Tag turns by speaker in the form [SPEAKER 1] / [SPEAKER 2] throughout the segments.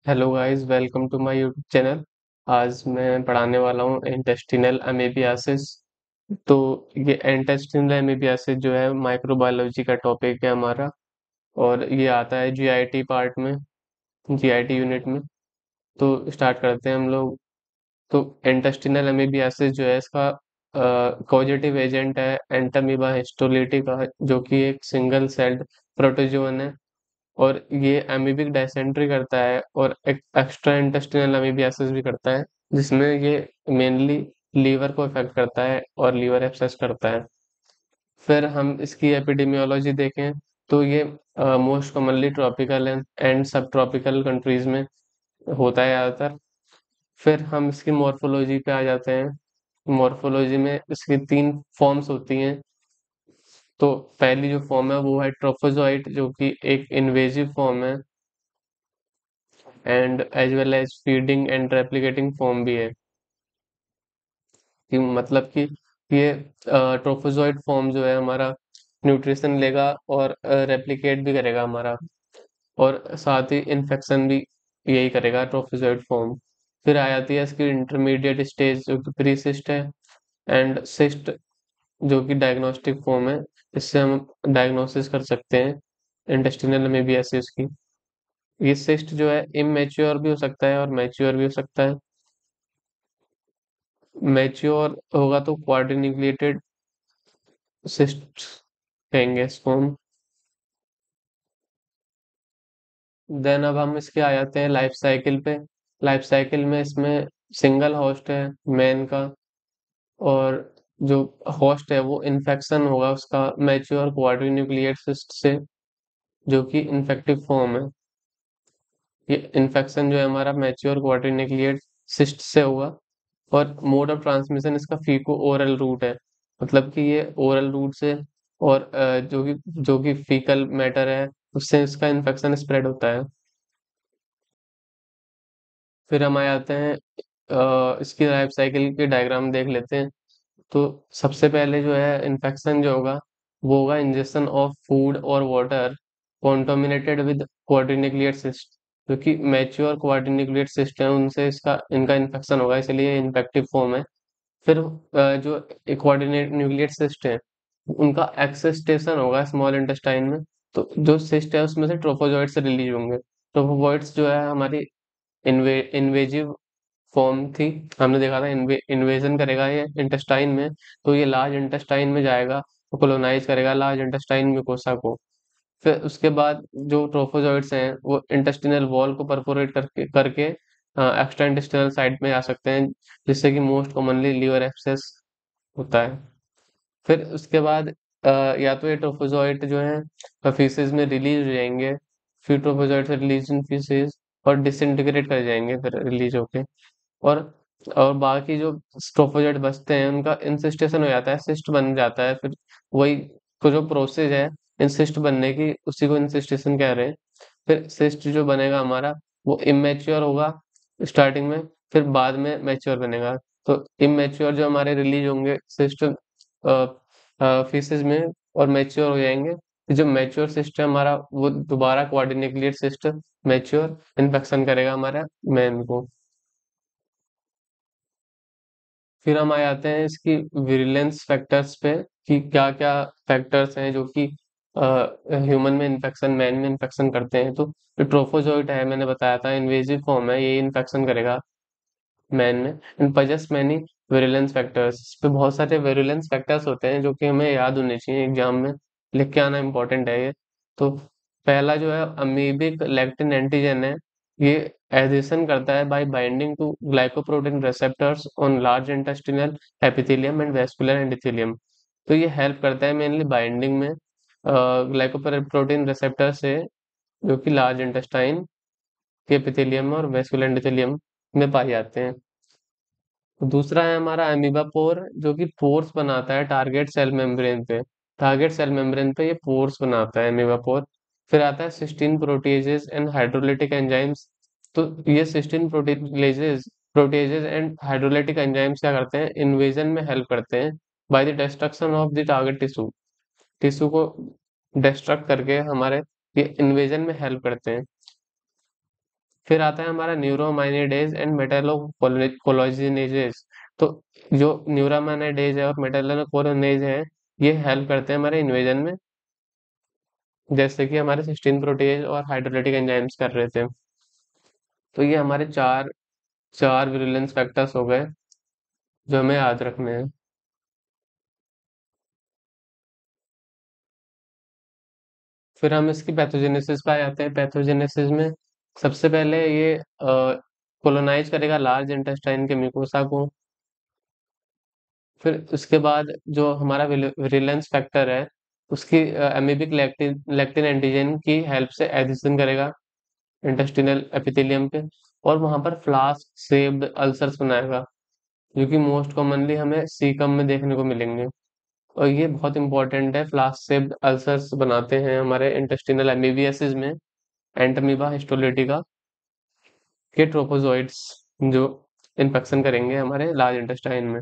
[SPEAKER 1] Hello guys, welcome to my YouTube channel. आज मैं पढ़ाने वाला हूँ इंटेस्टिनल अमीबियासिस। तो ये इंटेस्टिनल अमीबियासिस जो है माइक्रोबायोलॉजी का टॉपिक है हमारा। और ये आता है जीआईटी पार्ट में, जीआईटी यूनिट में। तो स्टार्ट करते हैं हम लोग। तो इंटेस्टिनल अमीबियासिस जो है इसका कॉजेटिव एजेंट है एंटामीबा हिस्टोलिटिका, जो कि एक सिंगल सेल्ड प्रोटोजोन है। और ये अमीबिक डायसेंट्री करता है और एक एक्स्ट्रा इंटेस्टिनल अमीबियासिस भी करता है, जिसमें ये मेनली लीवर को इफेक्ट करता है और लीवर एब्सेस करता है। फिर हम इसकी एपिडेमियोलॉजी देखें तो ये मोस्ट कॉमनली ट्रॉपिकल एंड सब ट्रॉपिकल कंट्रीज में होता है ज़्यादातर। फिर हम इसकी मॉर्फोलॉजी पे आ जाते हैं। मॉर्फोलॉजी में इसकी तीन फॉर्म्स होती हैं। तो पहली जो फॉर्म है वो है ट्रोफोजोइट, जो कि एक इन्वेजिव फॉर्म है and as well as feeding and replicating form भी है। कि मतलब कि ये ट्रोफोजोइट फॉर्म जो है हमारा न्यूट्रिशन लेगा और रेप्लिकेट भी करेगा हमारा, और साथ ही इन्फेक्शन भी यही करेगा ट्रोफोजोइट फॉर्म। फिर आ जाती है इसकी इंटरमीडिएट स्टेज, जो कि प्री सिस्ट है, एंड सिस्ट, जो कि डायग्नोस्टिक फॉर्म है। इससे हम डायग्नोसिस कर सकते हैं इंटेस्टिनल अमीबियासिस की। ये सिस्ट जो है इमेच्योर भी हो सकता है और मैच्योर भी हो सकता है। मैच्योर होगा तो क्वाड्रीन्यूक्लिएटेड सिस्ट कहेंगे इसको हम। देन अब हम इसके आ जाते हैं लाइफ साइकिल पे। लाइफ साइकिल में इसमें सिंगल होस्ट है मैन का, और जो होस्ट है वो इन्फेक्शन होगा उसका मैच्योर क्वाड्रीन्यूक्लिएट सिस्ट से, जो कि इन्फेक्टिव फॉर्म है। ये इन्फेक्शन जो है हमारा मैच्योर क्वाड्रीन्यूक्लिएट सिस्ट से होगा। और मोड ऑफ ट्रांसमिशन इसका फीको ओरल रूट है। मतलब कि ये ओरल रूट से, और जो कि फीकल मैटर है उससे इसका इन्फेक्शन स्प्रेड होता है। फिर हम आ जाते हैं इसकी लाइफ साइकिल के डायग्राम देख लेते हैं। तो सबसे पहले जो है इन्फेक्शन जो होगा वो होगा इंजेक्शन ऑफ फूड और वाटर कॉन्टामिनेटेड विद क्वाड्रीन्यूक्लिएट सिस्ट। क्योंकि मैच्योर क्वाड्रीन्यूक्लिएट सिस्ट है उनसे इसका इनका इन्फेक्शन होगा, इसलिए इन्फेक्टिव फॉर्म है। फिर जो कोऑर्डिनेट न्यूक्लियर सिस्ट है उनका एक्सेस्टेशन होगा स्मॉल इंटेस्टाइन में। तो जो सिस्ट है उसमें से ट्रोफोजोइट्स रिलीज होंगे। ट्रोफोजोइट्स जो है हमारी इन्वेजिव फॉर्म थी। हमने देखा था इन्वेजन करेगा ये इंटेस्टाइन में, तो ये लार्ज इंटेस्टाइन में जाएगा तो कोलोनाइज करेगा लार्ज इंटेस्टाइन म्यूकोसा को। फिर उसके बाद जो ट्रोफोजोइट्स हैं वो इंटेस्टिनल वॉल को परफोरेट करके करके एक्स्ट्रा इंटेस्टिनल साइड में आ सकते हैं, जिससे कि मोस्ट कॉमनली लीवर एब्सेस होता है। फिर उसके बाद या तो ये ट्रोफोजोइट जो है फीसेस में रिलीज हो जाएंगे। फिर ट्रोफोजोइट से रिलीज इन फीसेस और डिसइंटीग्रेट कर जाएंगे फिर रिलीज होके। और और बाकी जो ट्रोफोजोइट बचते हैं उनका इंसिस्टेशन हो जाता है, सिस्ट बन जाता है। फिर वही को जो प्रोसेस है इंसिस्ट बनने की, उसी को इंसिस्टेशन कह रहे हैं। फिर सिस्ट जो बनेगा हमारा वो इमेच्योर होगा स्टार्टिंग में, फिर बाद में मैच्योर बनेगा। तो इमेच्योर जो हमारे रिलीज होंगे सिस्ट फीसेस में और मैच्योर हो जाएंगे। जो मैच्योर सिस्ट है हमारा वो दोबारा कोऑर्डिनेट सिस्ट मैच्योर इन्फेक्शन करेगा हमारा मैन को। फिर हम आ जाते हैं इसकी विजिलेंस फैक्टर्स पे, कि क्या क्या फैक्टर्स हैं जो कि ह्यूमन में इन्फेक्शन, मैन में इन्फेक्शन करते हैं। तो जो ट्रोफोजोइट है मैंने बताया था इन्वेजिव फॉर्म है, ये इन्फेक्शन करेगा मैन में। And possess many vigilance factors, इस पे बहुत सारे विजिलेंस फैक्टर्स होते हैं जो कि हमें याद होने चाहिए, एग्जाम में लिख के आना इंपॉर्टेंट है ये। तो पहला जो है अमीबिक लेक्टिन एंटीजन है। ये एडिशन करता है by binding to glycoprotein receptors on large intestinal epithelium and vascular endothelium. तो ये हेल्प करता है मेनली बाइंडिंग में ग्लाइकोप्रोटीन रिसेप्टर से, जो कि लार्ज इंटेस्टाइन के एपिथेलियम और वेस्कुलर एंडोथेलियम में पाए जाते हैं। दूसरा है हमारा अमीबा पोर, जो कि पोर्स बनाता है टारगेट सेल मेम्ब्रेन पे। टारगेट सेल मेम्ब्रेन पे ये पोर्स बनाता है अमीबा पोर। फिर आता है cysteine proteases and hydrolytic enzymes. तो ये cysteine proteases and hydrolytic enzymes क्या करते हैं, इन्वेजन में हेल्प करते हैं by the destruction of the target tissue. Tissue को डिस्ट्रक्ट करके हमारे ये इन्वेजन में हेल्प करते हैं। फिर आता है हमारा न्यूरोमाइनिडेज एंड मेटालोकोलाजिनेजेस। तो जो न्यूरोमाइनिडेज है और मेटालोकोलाजिनेज है, ये हेल्प करते हैं हमारे इन्वेजन में, जैसे कि हमारे सिस्टीन प्रोटीज और हाइड्रोलाइटिक एंजाइम्स कर रहे थे। तो ये हमारे चार चार विरुलेंस फैक्टर्स हो गए जो हमें याद रखने हैं। फिर हम इसकी पैथोजेनेसिस पे आ जाते हैं। पैथोजेनेसिस में सबसे पहले ये कोलोनाइज करेगा लार्ज इंटेस्टाइन के म्यूकोसा को। फिर उसके बाद जो हमारा विरुलेंस फैक्टर है, उसकी अमीबिक लैक्टिन लैक्टिन एंटीजन की हेल्प से एडिशन करेगा इंटेस्टिनल एपिथेलियम पे, और वहां पर फ्लास्क शेप्ड अल्सर्स बनाएगा, जो कि मोस्ट कॉमनली हमें सीकम में देखने को मिलेंगे। और ये बहुत इंपॉर्टेंट है, फ्लास्क शेप्ड अल्सर्स बनाते हैं हमारे इंटेस्टिनल एमीबियासिस में, एंटमीबा हिस्टोलिटिका के ट्रोपोजोइट्स, जो इन्फेक्शन करेंगे हमारे लार्ज इंटेस्टाइन में।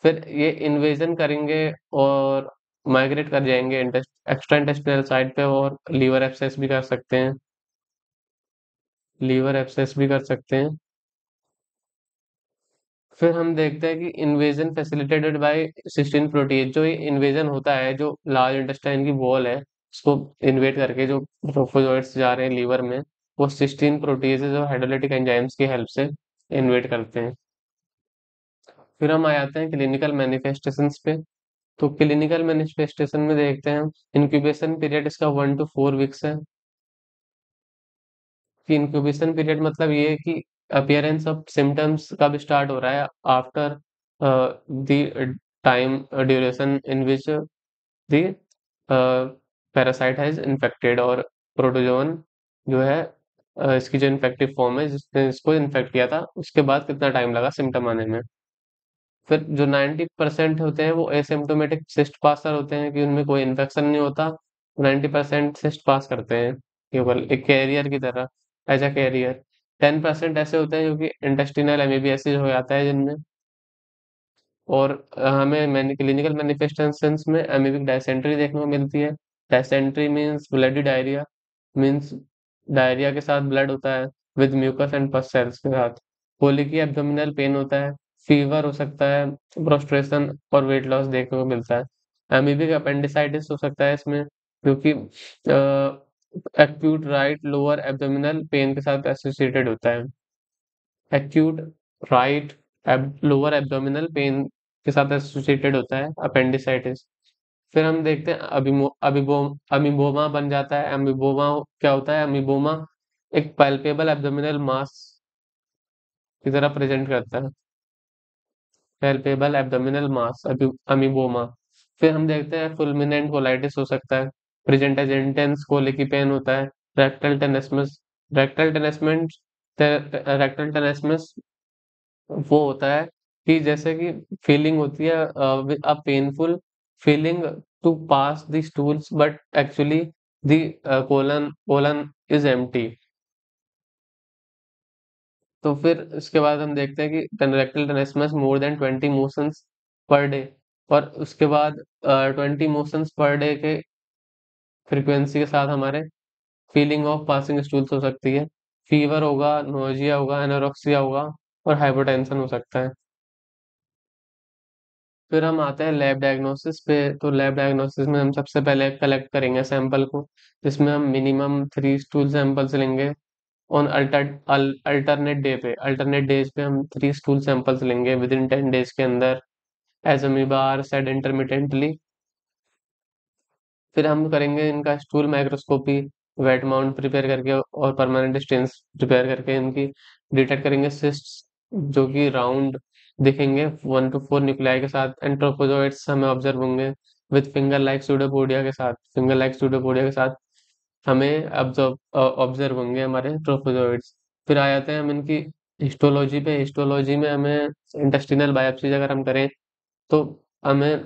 [SPEAKER 1] फिर ये इन्वेजन करेंगे और माइग्रेट कर जाएंगे एक्स्ट्रा इंटेस्टिनल साइड पे, और लीवर एब्सेस भी कर सकते हैं। लीवर एब्सेस भी कर सकते हैं। फिर हम देखते हैं कि invasion facilitated by cysteine protease. जो ये इन्वेजन होता है, जो लार्ज इंटेस्टाइन की वॉल है उसको इन्वेट करके जो ट्रोफोजोइट्स जा रहे हैं लीवर में, वो सिस्टीन प्रोटीजेज और हाइड्रोलाइटिक एंजाइम्स की हेल्प से इन्वेट करते हैं। फिर हम आ जाते हैं क्लिनिकल मैनिफेस्टेशंस पे। तो क्लिनिकल मैनिफेस्टेशन में देखते हैं हम, इंक्यूबेशन पीरियड इसका 1 to 4 वीक्स है। कि इंक्यूबेशन पीरियड मतलब ये है कि अपीयरेंस ऑफ सिम्टम्स कब स्टार्ट हो रहा है, after the time duration in which the parasite has infected, और प्रोटोजोन जो है इसकी जो इन्फेक्टिव फॉर्म है जिसने इसको इन्फेक्ट किया था, उसके बाद कितना टाइम लगा सिम्टम आने में। फिर जो 90% होते हैं वो एसिम्टोमेटिक सिस्ट पासर होते हैं, कि उनमें कोई इन्फेक्शन नहीं होता। 90% सिस्ट पास करते हैं केवल एक कैरियर की तरह, एज अ कैरियर। 10% ऐसे होते हैं जो कि इंटेस्टिनल एमीबियासिस हो जाता है जिनमें। और हमें क्लिनिकल मैनिफेस्टेशंस में एमीबिक डायसेंट्री देखने को मिलती है। Dysentery means bloody diarrhoea, means diarrhoea के साथ ब्लड होता है, with mucus and pus cells के साथ। कोलिकी एब्डोमिनल पेन होता है, फीवर हो सकता है, प्रोस्ट्रेशन और वेट लॉस देखने को मिलता है। एमीबिक अपेंडिसाइटिस हो सकता है इसमें, क्योंकि acute right lower abdominal pain के साथ एसोसिएटेड होता है। Acute right lower abdominal pain के साथ एसोसिएटेड होता है अपेंडिसाइटिस। फिर हम देखते हैं अमीबोमा बन जाता है। अमीबोमा क्या होता है? अमीबोमा एक पैल्पेबल एब्डोमिनल मास की तरह प्रेजेंट करता है। Palpable abdominal mass, amoeboma. फिर हम देखते हैं फुलमिनेंट कोलाइटिस हो सकता है, present as intense colicky pain होता है। Rectal tenesmus, rectal tenesmus rectal tenesmus वो होता है कि जैसे कि फीलिंग होती है, a painful feeling to pass the stools, but actually the colon colon is empty. तो फिर इसके बाद हम देखते हैं कि rectal tenesmus more than 20 motions per day, और उसके बाद 20 मोशंस पर डे के फ्रीक्वेंसी के साथ हमारे फीलिंग ऑफ पासिंग स्टूल्स हो सकती है। फीवर होगा, नोजिया होगा, एनोरेक्सिया होगा, और हाइपोटेंशन हो सकता है। फिर हम आते हैं लैब डायग्नोसिस पे। तो लैब डायग्नोसिस में हम सबसे पहले कलेक्ट करेंगे सैंपल को, जिसमें हम मिनिमम 3 स्टूल सैंपल्स लेंगे। ऑन अल्टरनेट डेज पे हम 3 स्टूल सैंपल्स लेंगे विद इन 10 डेज के अंदर, as amoeba are shed intermittently. फिर हम करेंगे इनका stool microscopy, wet mount prepare करके और परमानेंट स्टेन्स प्रिपेयर करके इनकी डिटेक्ट करेंगे सिस्ट्स, जो कि राउंड दिखेंगे 1 to 4 न्यूक्लियाई के साथ। एंट्रोपोजोइट्स हमें ऑब्जर्व होंगे विद फिंगर लाइक सूडोपोडिया के साथ, फिंगर लाइक सूडोपोडिया के साथ हमें ऑब्जर्व ऑब्जर्व होंगे हमारे ट्रोपोजोइट्स। फिर आ जाते हैं हम इनकी हिस्टोलॉजी पे। हिस्टोलॉजी में हमें इंटेस्टिनल बायोप्सीज अगर हम करें तो हमें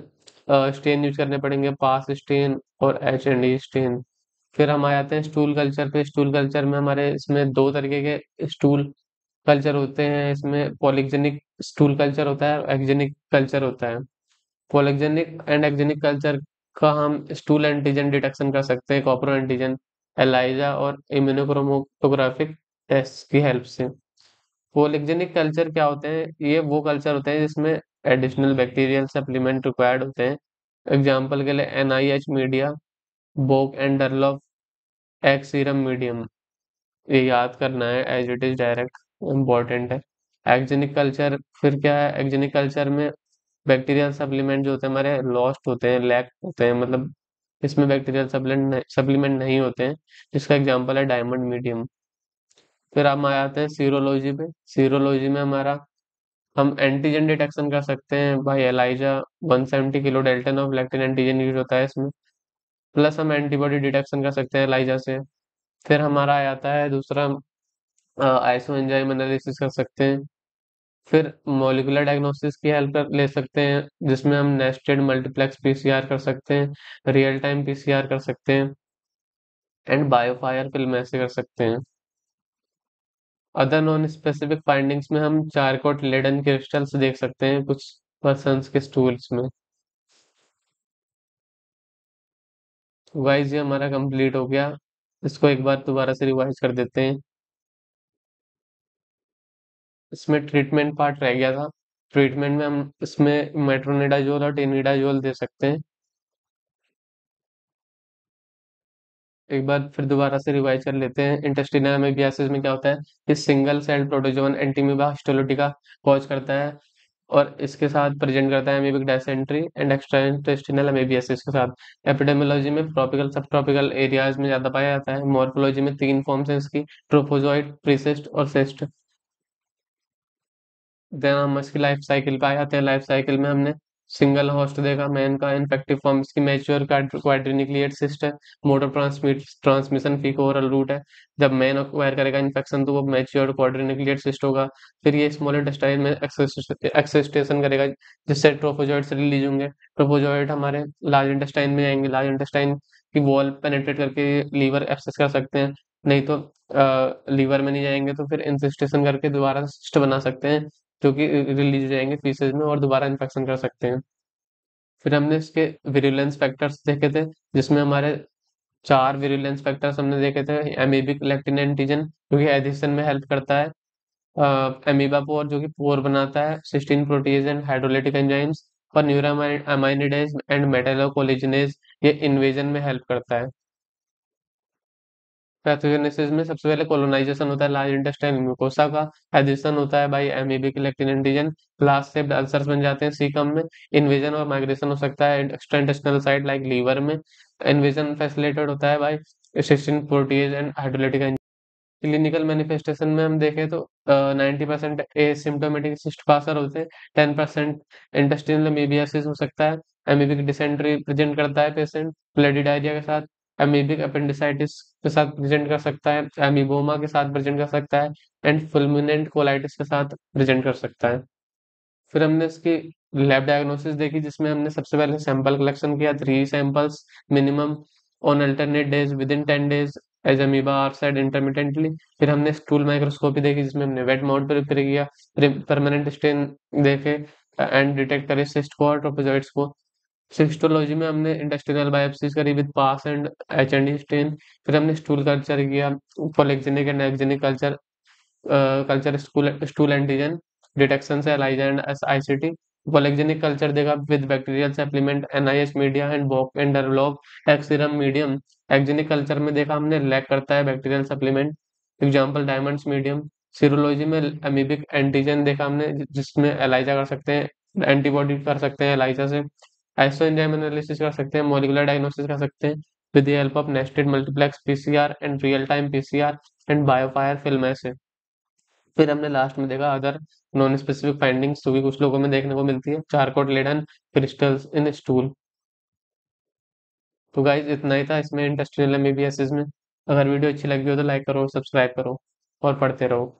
[SPEAKER 1] स्टेन यूज करने पड़ेंगे, पास स्टेन और H&E स्टेन। फिर हम आ जाते हैं स्टूल कल्चर पे। स्टूल कल्चर में हमारे इसमें दो तरीके के स्टूल कल्चर होते हैं। इसमें पॉलीजेनिक स्टूल कल्चर होता है, एक्जेनिक कल्चर होता है। पॉलीजेनिक एंड एक्जेनिक कल्चर का हम स्टूल एंटीजन डिटेक्शन कर सकते हैं, कॉपरो एंटीजन, एलाइजा और इम्यूनोक्रोमोटोग्राफिक टेस्ट की हेल्प से। कोलिगेनिक कल्चर क्या होते हैं? ये वो कल्चर होते हैं जिसमें एडिशनल बैक्टीरियल सप्लीमेंट रिक्वायर्ड होते हैं। एग्जाम्पल के लिए NIH media, Boeck and Drbohlav, egg serum medium. ये याद करना है as it is direct, important है। एक्जेनिक कल्चर फिर क्या है? एक्जेनिक कल्चर में बैक्टीरियल सप्लीमेंट जो होते हैं हमारे लॉस्ट होते हैं, लैक होते हैं, मतलब इसमें बैक्टीरियल सप्लीमेंट नहीं होते हैं, जिसका एग्जांपल है डायमंड मीडियम। फिर हम आ जाते हैं सीरोलॉजी पे। सीरोलॉजी में हमारा हम एंटीजन डिटेक्शन कर सकते हैं भाई, ELISA 170 kilo dalton of lectin antigen use होता है इसमें। प्लस हम एंटीबॉडी डिटेक्शन कर सकते हैं एलाइजा से। फिर हमारा आ जाता है दूसरा, आइसो एंजाइम एनालिसिस कर सकते हैं। फिर मॉलिक्यूलर डायग्नोसिस की हेल्प ले सकते हैं, जिसमें हम नेस्टेड मल्टीप्लेक्स पीसीआर कर सकते हैं, रियल टाइम पीसीआर कर सकते हैं, एंड बायोफायर फिल्म ऐसे कर सकते हैं। अदर नॉन स्पेसिफिक फाइंडिंग्स में हम चारकोट लेडन क्रिस्टल्स देख सकते हैं कुछ पर्सन्स के स्टूल्स में। तो गाइस ये हमारा कंप्लीट हो गया। इसको एक बार दोबारा से रिवाइज कर देते हैं। इसमें ट्रीटमेंट पार्ट रह गया था। ट्रीटमेंट में हम इसमें मेट्रोनिडाजोल और टेनिडाजोल दे सकते हैं। एक बार फिर दोबारा से रिवाइज कर लेते हैं। इंटेस्टिनल एमीबियासिस में क्या होता है कि single cell protozoan Entamoeba histolytica cause करता है, और इसके साथ प्रेजेंट करता है amoebic dysentery and extra intestinal amoebiasis के साथ। एपिडेमियोलॉजी में ट्रॉपिकल सब ट्रॉपिकल एरियाज में ज्यादा पाया जाता है। मॉर्फोलॉजी में तीन फॉर्म्स हैं इसकी, ट्रोफोजोइट, प्रीसिस्ट और सिस्ट। देन हम इसकी लाइफ साइकिल पे आ जाते हैं। लाइफ साइकिल में हमने सिंगल होस्ट देखा मैन का, इन्फेक्टिव फॉर्म इसकी मैच्योर क्वाड्रिन्यूक्लिएट सिस्ट है। Mode of transmission faeco oral route है। जब मैन अक्वायर करेगा इन्फेक्शन तो वो मैच्योर क्वाड्रिन्यूक्लिएट सिस्ट होगा। फिर ये स्मॉल इंटेस्टाइन में एक्सेस्टेशन करेगा, जिससे ट्रोफोजोइट्स रिलीज होंगे। ट्रोफोजोइट हमारे लार्ज इंटेस्टाइन में आएंगे, लार्ज इंटेस्टाइन की वॉल पेनेट्रेट करके लीवर एक्सेस कर सकते हैं। नहीं तो लीवर में नहीं जाएंगे तो फिर इंसिस्टेशन करके दोबारा सिस्ट बना सकते हैं, जो कि रिलीज हो जाएंगे फीसेज में और दोबारा इन्फेक्शन कर सकते हैं। फिर हमने इसके विरुलेंस फैक्टर्स देखे थे, जिसमें हमारे चार विरुलेंस फैक्टर्स हमने देखे थे। एमीबिक लेक्टिन एंटीजन जो कि एडिशन में हेल्प करता है, अमीबा पोर जो कि पोर बनाता है, cysteine protease and hydrolytic enzymes, और न्यूरामाइनिडेज एंड मेटालोकोलिजिनेज ये इन्वेजन में हेल्प करता है। पैथोजेनेसिस में सबसे पहले कोलोनाइजेशन होता है लार्ज इंटेस्टाइन म्यूकोसा का, एडिशन होता है by amoebic lectin antigen, last से अल्सर्स बन जाते हैं सीकम में। इन्वेजन और माइग्रेशन हो सकता है extra intestinal site like liver में। इन्वेजन फैसिलिटेटेड होता है by cysteine protease and hydrolytic. Clinical manifestation में हम देखें तो 90% एसिम्टोमेटिक सिस्ट पासर होते हैं, 10% इंटेस्टिनल मीबियासिस हो सकता है, एमीबिक डिसेंट्री प्रेजेंट करता है पेशेंट, ब्लडी डायरिया के साथ, एमीबिक अपेंडिसाइटिस के साथ प्रेजेंट कर सकता है, एमीबोमा के साथ प्रेजेंट कर सकता है, एंड फुलमिनेंट कोलाइटिस के साथ प्रेजेंट कर सकता है। फिर हमने इसकी लैब डायग्नोसिस देखी, जिसमें हमने सबसे पहले सैंपल कलेक्शन किया, 3 samples minimum on alternate days within 10 days as amoeba are shed intermittently. फिर हमने स्टूल माइक्रोस्कोपी देखी, जिसमें हमने वेट माउंट पर प्रिपेयर किया, परमानेंट स्टेन देखे एंड डिटेक्ट करे सिस्ट को और ट्रोपोजोइट्स को। सिस्टोलॉजी में हमने इंटेस्टिनल बायोप्सीज करी with PAS and HND stain. फिर हमने स्टूल कल्चर किया, polyxenic and axenic culture, culture stool antigen detection से ELISA and ICT। Polygenic culture देखा with bacterial supplement NIH media and Boeck and Drbohlav egg serum medium. Axenic culture में देखा हमने lack करता है bacterial supplement, example Diamond's medium. Serology में amoebic antigen देखा हमने, जिसमें एलाइजा कर सकते हैं, एंटीबॉडी कर सकते हैं एलाइजा से। आइसो एंजाइम एनालिसिस कर सकते हैं, मॉलिक्यूलर डायग्नोसिस कर सकते हैं with the help of nested multiplex PCR and real time PCR and BioFire film ऐसे। फिर हमने लास्ट में देखा अदर नॉन स्पेसिफिक फाइंडिंग्स जो कि कुछ लोगों में देखने को मिलती है, चारकोट लेडन क्रिस्टल्स इन स्टूल। तो गाइज इतना ही था इसमें इंटेस्टिनल एमबीबीएस में। अगर वीडियो अच्छी लगी हो तो लाइक करो, सब्सक्राइब करो और पढ़ते रहो।